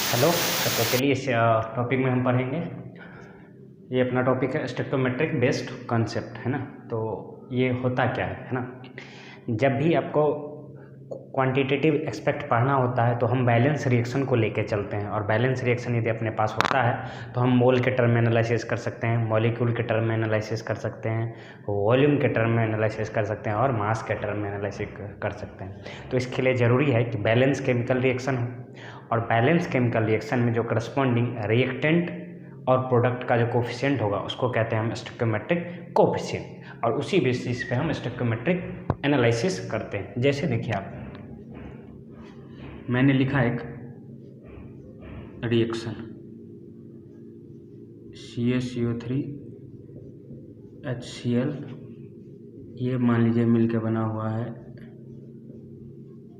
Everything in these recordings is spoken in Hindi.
हेलो। तो चलिए इस टॉपिक में हम पढ़ेंगे। ये अपना टॉपिक है स्टोइकोमेट्रिक बेस्ड कॉन्सेप्ट, है ना। तो ये होता क्या है ना। जब भी आपको क्वांटिटेटिव एस्पेक्ट पढ़ना होता है तो हम बैलेंस रिएक्शन को लेके चलते हैं, और बैलेंस रिएक्शन यदि अपने पास होता है तो हम मोल के टर्म में एनालिसिस कर सकते हैं, मॉलिक्यूल के टर्म में एनालिसिस कर सकते हैं, वॉल्यूम के टर्म में एनालिसिस कर सकते हैं और मास के टर्म में एनालिसिस कर सकते हैं। तो इसके लिए ज़रूरी है कि बैलेंस केमिकल रिएक्शन हो, और बैलेंस केमिकल रिएक्शन में जो करस्पॉन्डिंग रिएक्टेंट और प्रोडक्ट का जो कोफिशिएंट होगा उसको कहते हैं हम स्टोइकोमेट्रिक कोफिशिएंट, और उसी बेसिस पे हम स्टोइकोमेट्रिक एनालिसिस करते हैं। जैसे देखिए आप, मैंने लिखा एक रिएक्शन CaCO3 HCl, ये मान लीजिए मिल के बना हुआ है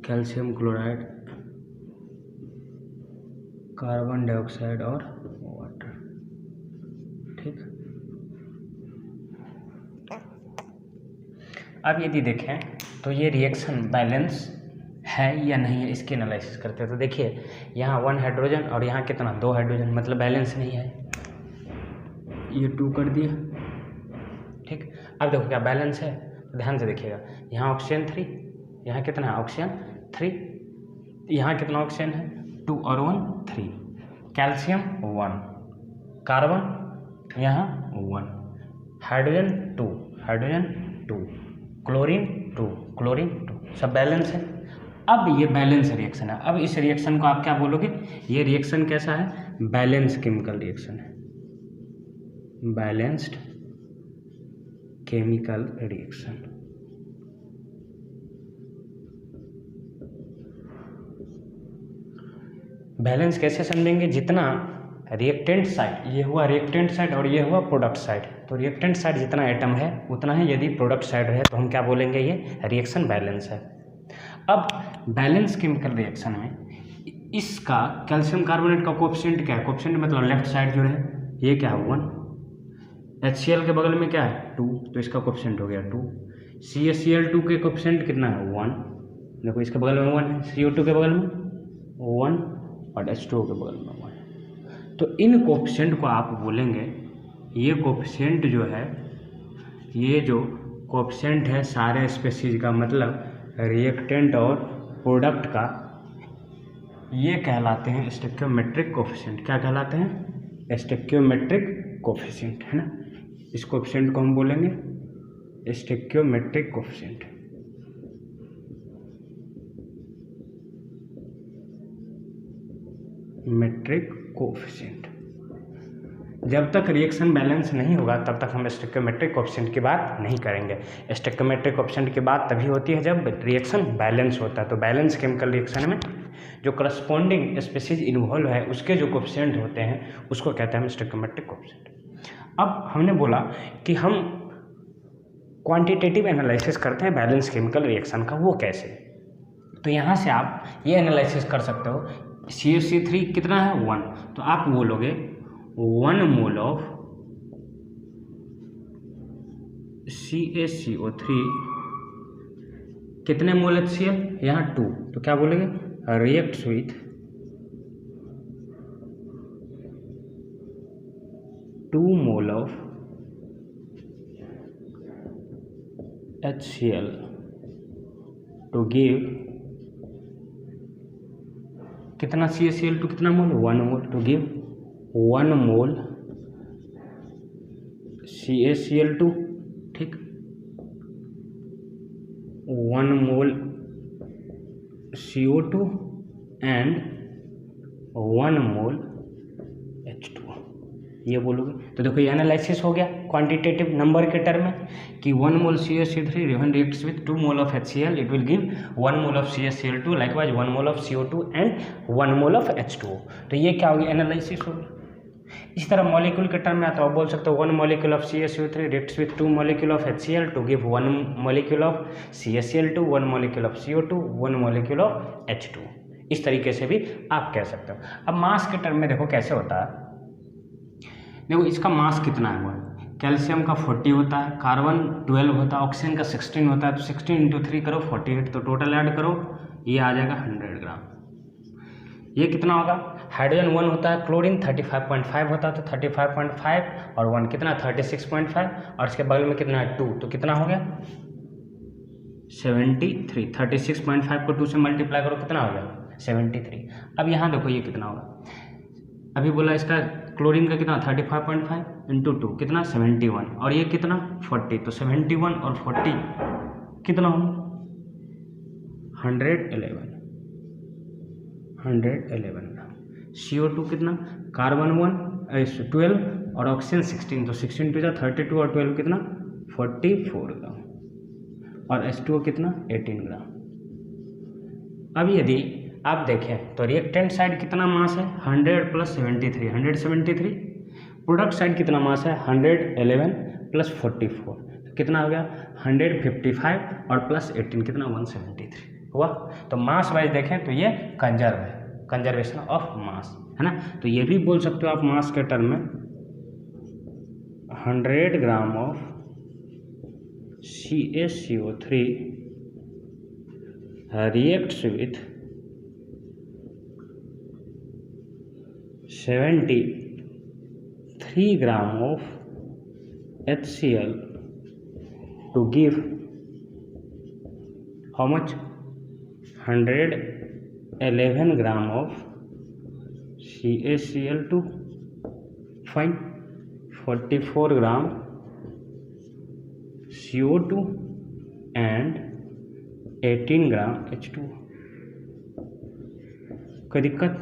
कैल्शियम क्लोराइड, कार्बन डाइऑक्साइड और वाटर। ठीक। अब यदि देखें तो ये रिएक्शन बैलेंस है या नहीं है, इसकी एनालिसिस करते हैं। तो देखिए यहाँ 1 हाइड्रोजन और यहाँ कितना 2 हाइड्रोजन, मतलब बैलेंस नहीं है। ये 2 कर दिया। ठीक। अब देखो क्या बैलेंस है, ध्यान से देखिएगा। यहाँ ऑक्सीजन 3, यहाँ कितना है ऑक्सीजन 3, यहाँ कितना ऑक्सीजन है 2 और 1 3, कैल्शियम 1, कार्बन यहाँ 1, हाइड्रोजन 2, हाइड्रोजन 2, क्लोरीन 2, क्लोरीन 2, सब बैलेंस है। अब ये बैलेंस रिएक्शन है। अब इस रिएक्शन को आप क्या बोलोगे, ये रिएक्शन कैसा है, बैलेंस केमिकल रिएक्शन है, बैलेंस्ड केमिकल रिएक्शन। बैलेंस कैसे समझेंगे, जितना रिएक्टेंट साइड, ये हुआ रिएक्टेंट साइड और ये हुआ प्रोडक्ट साइड, तो रिएक्टेंट साइड जितना एटम है उतना ही यदि प्रोडक्ट साइड है तो हम क्या बोलेंगे, ये रिएक्शन बैलेंस है। अब बैलेंस केमिकल रिएक्शन में इसका कैल्शियम कार्बोनेट का कोफिशिएंट क्या है, कोफिशिएंट मतलब लेफ्ट साइड जो है ये क्या है 1, HCl के बगल में क्या है 2, तो इसका कोफिशिएंट हो गया 2, CaCl2 के कोफिशिएंट कितना है 1, देखो इसके बगल में 1 है, CO2 के बगल में 1 और H2O के बगल में 1। तो इन कोफिशिएंट को आप बोलेंगे, ये कोफिशिएंट जो है, ये जो कोफिशिएंट है सारे स्पेसीज का, मतलब रिएक्टेंट और प्रोडक्ट का, ये कहलाते हैं स्टोइकोमेट्रिक कोफिशिएंट। क्या कहलाते हैं, स्टोइकोमेट्रिक कोफिशिएंट, है ना। इस कोफिशिएंट को हम बोलेंगे स्टोइकोमेट्रिक कोफिशिएंट। Metric coefficient. जब तक रिएक्शन बैलेंस नहीं होगा तब तक हम स्टोइकोमेट्रिक कोफिशिएंट की बात नहीं करेंगे। स्टोइकोमेट्रिक कोफिशिएंट की बात तभी होती है जब रिएक्शन बैलेंस होता है। तो बैलेंस केमिकल रिएक्शन में जो करस्पॉन्डिंग स्पीशीज इन्वॉल्व है उसके जो कोफिशिएंट होते हैं उसको कहते हैं हम स्टोइकोमेट्रिक कोफिशिएंट। अब हमने बोला कि हम क्वांटिटेटिव एनालिसिस करते हैं बैलेंस केमिकल रिएक्शन का, वो कैसे। तो यहाँ से आप ये एनालिसिस कर सकते हो, CaC3 कितना है 1, तो आप बोलोगे 1 मोल ऑफ CaCO3 कितने मोल HCl, यहाँ 2, तो क्या बोलेंगे reacts with 2 mole of HCl to give कितना CaCl2 कितना मोल 1 मोल, टू गिव 1 मोल CaCl2, ठीक, 1 मोल CO2 एंड 1 मोल H2O, ये बोलोगे। तो देखो ये एनालिसिस हो गया क्वांटिटेटिव नंबर के टर्म में कि 1 मोल CaC3 reacts with 2 mole of HCl, it will give 1 mole of CaCl2, likewise 1 mole of CO2 and 1 mole of H2O। तो ये क्या होगी, एनालिसिस होगी। इस तरह मॉलिक्यूल के टर्म में आता है, बोल सकते हो 1 molecule of CaCO3 reacts with 2 molecule of HCl to give 1 molecule of CaCl2, 1 molecule of CO2, 1 molecule of H2O। इस तरीके से भी आप कह सकते हो। अब मास के टर्म में देखो कैसे होता है, देखो इसका मास कितना है, कैल्शियम का 40 होता है, कार्बन 12 होता है, ऑक्सीजन का 16 होता है, तो 16 × 3 करो 48, तो टोटल ऐड करो ये आ जाएगा 100 ग्राम। ये कितना होगा, हाइड्रोजन 1 होता है, क्लोरीन 35.5 होता है, तो 35.5 और 1 कितना 36.5 और इसके बगल में कितना है 2, तो कितना हो गया 73। 36.5 को 2 से मल्टीप्लाई करो कितना हो गया 73। अब यहाँ देखो ये कितना होगा, अभी बोला इसका क्लोरीन का कितना 35.5 इंटू 2 कितना 71 और ये कितना 40, तो 71 और 40 कितना होगा 111 ग्राम। CO2 कितना, कार्बन 12 और ऑक्सीजन 16, तो 16 टू 32 और 12 कितना 44 ग्राम और H2O कितना 18 ग्राम। अब यदि आप देखें तो रिएक्टेंट साइड कितना मास है 100 प्लस 73 173, प्रोडक्ट साइड कितना मास है 111 प्लस 44, तो कितना हो गया 155 और प्लस 18 कितना 173 हुआ। तो मास वाइज देखें तो ये कंजर्व है, कंजर्वेशन ऑफ मास है ना। तो ये भी बोल सकते हो आप मास के टर्म में 100 gram of CaCO3 reacts with 73 gram of HCl to give how much 111 gram of CaCl2, fine, 44 gram CO2 and 18 gram H2। कोई दिक्कत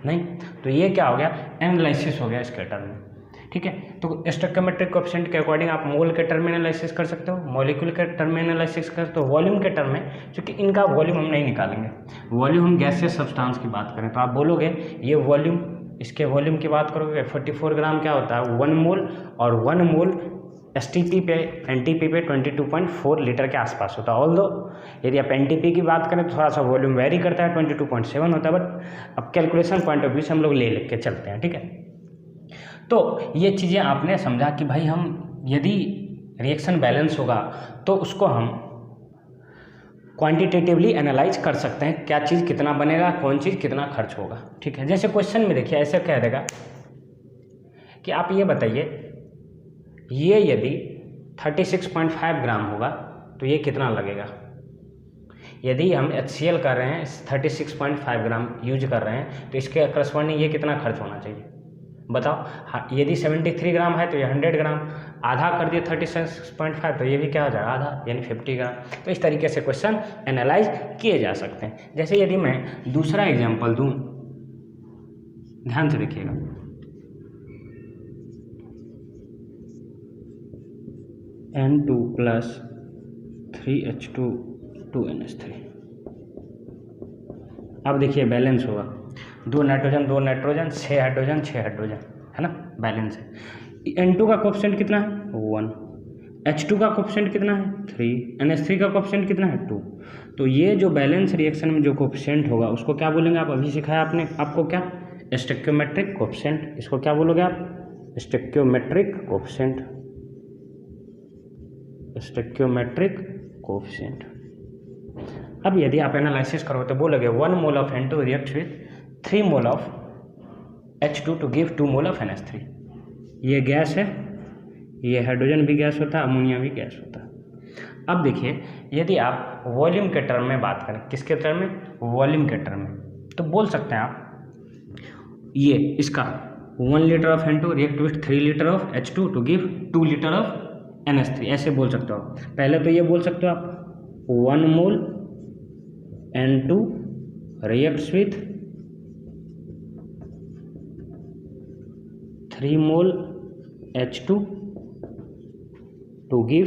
नहीं। तो ये क्या हो गया एनालिसिस हो गया इसके टर्म में, ठीक है। तो स्टोइकियोमेट्रिक कोएफिशिएंट के अकॉर्डिंग आप मोल के टर्म में एनालिसिस कर सकते हो, मॉलिक्यूल के टर्म में एनालिसिस कर सकते हो, वॉल्यूम के टर्म में, क्योंकि इनका वॉल्यूम हम नहीं निकालेंगे। वॉल्यूम हम गैसियस सब्सटेंस की बात करें तो आप बोलोगे ये वॉल्यूम, इसके वॉल्यूम की बात करोगे 44 ग्राम क्या होता है 1 मोल, और 1 मोल STP पे NTP पे 22.4 लीटर के आसपास होता है। ऑल्दो यदि आप NTP की बात करें तो थोड़ा सा वॉल्यूम वेरी करता है 22.7 होता है, बट अब कैलकुलेशन पॉइंट ऑफ व्यू से हम लोग ले के चलते हैं, ठीक है। तो ये चीज़ें आपने समझा कि भाई हम यदि रिएक्शन बैलेंस होगा तो उसको हम क्वांटिटेटिवली एनालाइज कर सकते हैं, क्या चीज़ कितना बनेगा, कौन चीज़ कितना खर्च होगा, ठीक है। जैसे क्वेश्चन में देखिए ऐसे कह देगा कि आप ये बताइए ये यदि 36.5 ग्राम होगा तो ये कितना लगेगा। यदि हम HCl कर रहे हैं 36.5 ग्राम यूज कर रहे हैं तो इसके करस्पॉन्डिंग ये कितना खर्च होना चाहिए बताओ। हाँ, यदि 73 ग्राम है तो ये 100 ग्राम, आधा कर दिए 36.5 तो ये भी क्या हो जाएगा आधा, यानी 50 ग्राम। तो इस तरीके से क्वेश्चन एनालाइज किए जा सकते हैं। जैसे यदि मैं दूसरा एग्जाम्पल दूँ, ध्यान से देखिएगा, N2 प्लस 3H2 2NH3। अब देखिए बैलेंस होगा, 2 नाइट्रोजन 2 नाइट्रोजन 6 हाइड्रोजन 6 हाइड्रोजन, है ना, बैलेंस है। N2 का कोएफिशिएंट कितना है 1, H2 का कोएफिशिएंट कितना है 3, NH3 का कोएफिशिएंट कितना है 2। तो ये जो बैलेंस रिएक्शन में जो कोएफिशिएंट होगा उसको क्या बोलेंगे आप, अभी सिखाया आपने आपको क्या स्टोइकियोमेट्रिक कोएफिशिएंट। इसको क्या बोलोगे आप स्टोइकियोमेट्रिक कोएफिशिएंट, स्टोइकियोमेट्रिक कोएफिशिएंट। अब यदि आप एनालिसिस करो तो बोलोगे 1 mole of N2 react with 3 mole of H2 to give 2 mole of NH3। ये गैस है, ये हाइड्रोजन भी गैस होता है, अमोनिया भी गैस होता है। अब देखिए यदि आप वॉल्यूम के टर्म में बात करें, किसके टर्म में, वॉल्यूम के टर्म में, तो बोल सकते हैं आप ये इसका 1 litre of N2 react with 3 litre of H2 to give 2 litre of NH3, ऐसे बोल सकते हो। पहले तो ये बोल सकते हो आप 1 mole N2 reacts with 3 mole H2 to give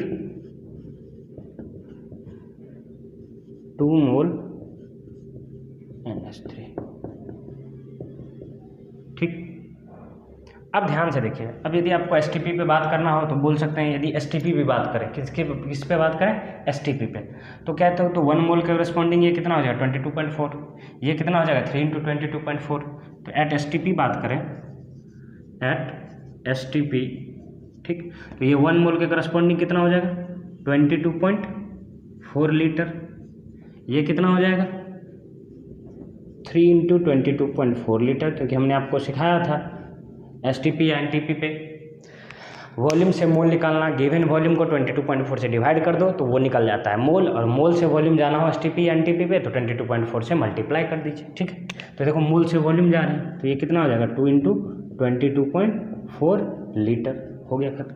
2 mole NH3, ठीक। अब ध्यान से देखिए, अब यदि आपको STP पे बात करना हो तो बोल सकते हैं, यदि STP पे बात करें, किस पे बात करें STP पे, तो कहते हो तो 1 मोल के कॉरेस्पॉन्डिंग ये कितना हो जाएगा 22.4, ये कितना हो जाएगा 3 इंटू 22.4। तो एट STP बात करें, एट STP, ठीक, तो ये 1 मोल के कॉरेस्पॉन्डिंग कितना हो जाएगा 22.4 लीटर, ये कितना हो जाएगा 3 इंटू 22.4 लीटर, क्योंकि हमने आपको सिखाया था STP या NTP पे वॉल्यूम से मोल निकालना, गिवन वॉल्यूम को 22.4 से डिवाइड कर दो तो वो निकल जाता है मोल, और मोल से वॉल्यूम जाना हो STP या NTP पे तो 22.4 से मल्टीप्लाई कर दीजिए। ठीक है, तो देखो मोल से वॉल्यूम जा रहे हैं तो ये कितना हो जाएगा 2 इंटू 22.4 लीटर, हो गया खत्म।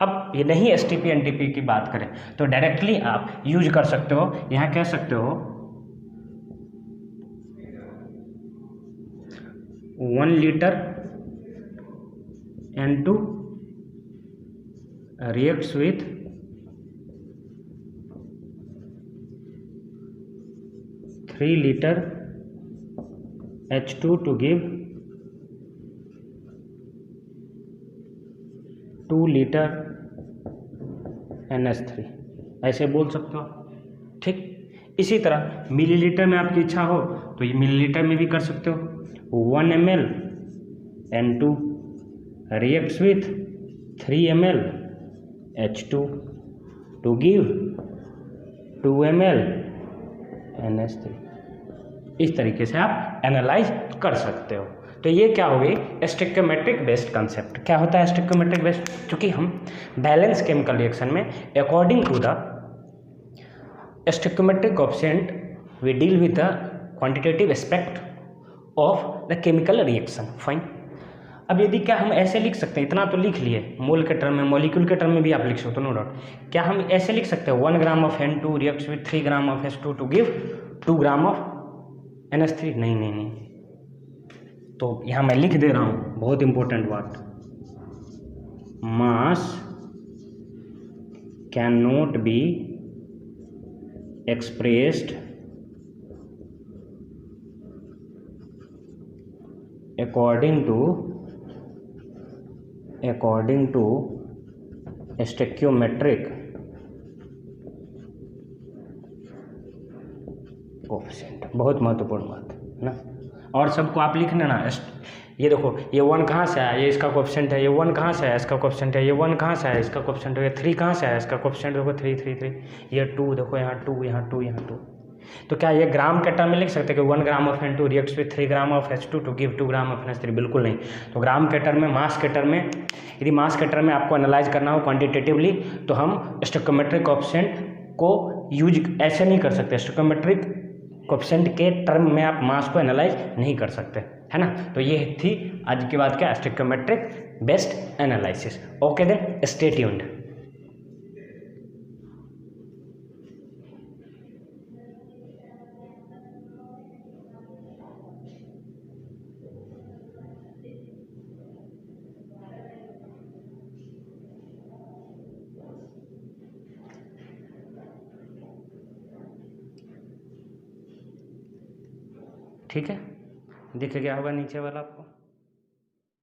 अब ये नहीं STP NTP की बात करें तो डायरेक्टली आप यूज कर सकते हो, यहाँ कह सकते हो 1 litre N2 reacts with 3 liter H2 to give 2 litre NH3, ऐसे बोल सकते हो। ठीक, इसी तरह मिलीलीटर में आपकी इच्छा हो तो ये मिलीलीटर में भी कर सकते हो। 1 ml N2 reacts with 3 ml H2 to give 2 ml NH3, इस तरीके से आप एनालाइज कर सकते हो। तो ये क्या हो गई स्टोइकियोमेट्रिक बेस्ड कंसेप्ट। क्या होता है स्टोइकियोमेट्रिक बेस्ड? क्योंकि हम बैलेंस केमिकल रिएक्शन में according to the stoichiometric coefficient we deal with the quantitative aspect of the chemical reaction. Fine. अब यदि क्या हम ऐसे लिख सकते हैं, इतना तो लिख लिए मोल के टर्म में, मॉलिक्यूल के टर्म में भी आप लिख सकते हो, नो डाउट। क्या हम ऐसे लिख सकते हैं 1 gram of N2 reacts with 3 gram of H2 to give 2 gram of NH3? नहीं नहीं नहीं, तो यहाँ मैं लिख दे रहा हूँ बहुत इंपॉर्टेंट बात, मास can not be expressed according to stoichiometric coefficient. बहुत महत्वपूर्ण बात है ना। और सबको आप लिखने ना, ये देखो ये 1 कहाँ से आया, ये इसका कोएफिशिएंट है, ये 1 कहाँ से आया, इसका कोएफिशिएंट है, ये 1 कहाँ से आया, इसका कोएफिशिएंट है, ये 3 कहाँ से आया, इसका कोएफिशिएंट देखो 3 3 3, ये 2 देखो यहाँ 2 यहाँ 2 यहाँ 2। तो क्या ये ग्राम के टर्म में लिख सकते हैं कि 1 gram of N2 reacts with 3 gram of H2 to give 2 gram of NH3? बिल्कुल नहीं। तो ग्राम के टर्म में, मास के टर्म में, यदि मास के टर्म में आपको एनालाइज करना हो क्वांटिटेटिवली तो हम स्टोइकियोमेट्रिक कोएफिशिएंट को यूज ऐसे नहीं कर सकते। स्टोइकियोमेट्रिक कोएफिशिएंट के टर्म में आप मास को एनालाइज नहीं कर सकते, है ना। तो ये थी आज की बात, क्या stoichiometric based analysis. Okay then, stay tuned. ठीक है, दिख गया होगा नीचे वाला आपको।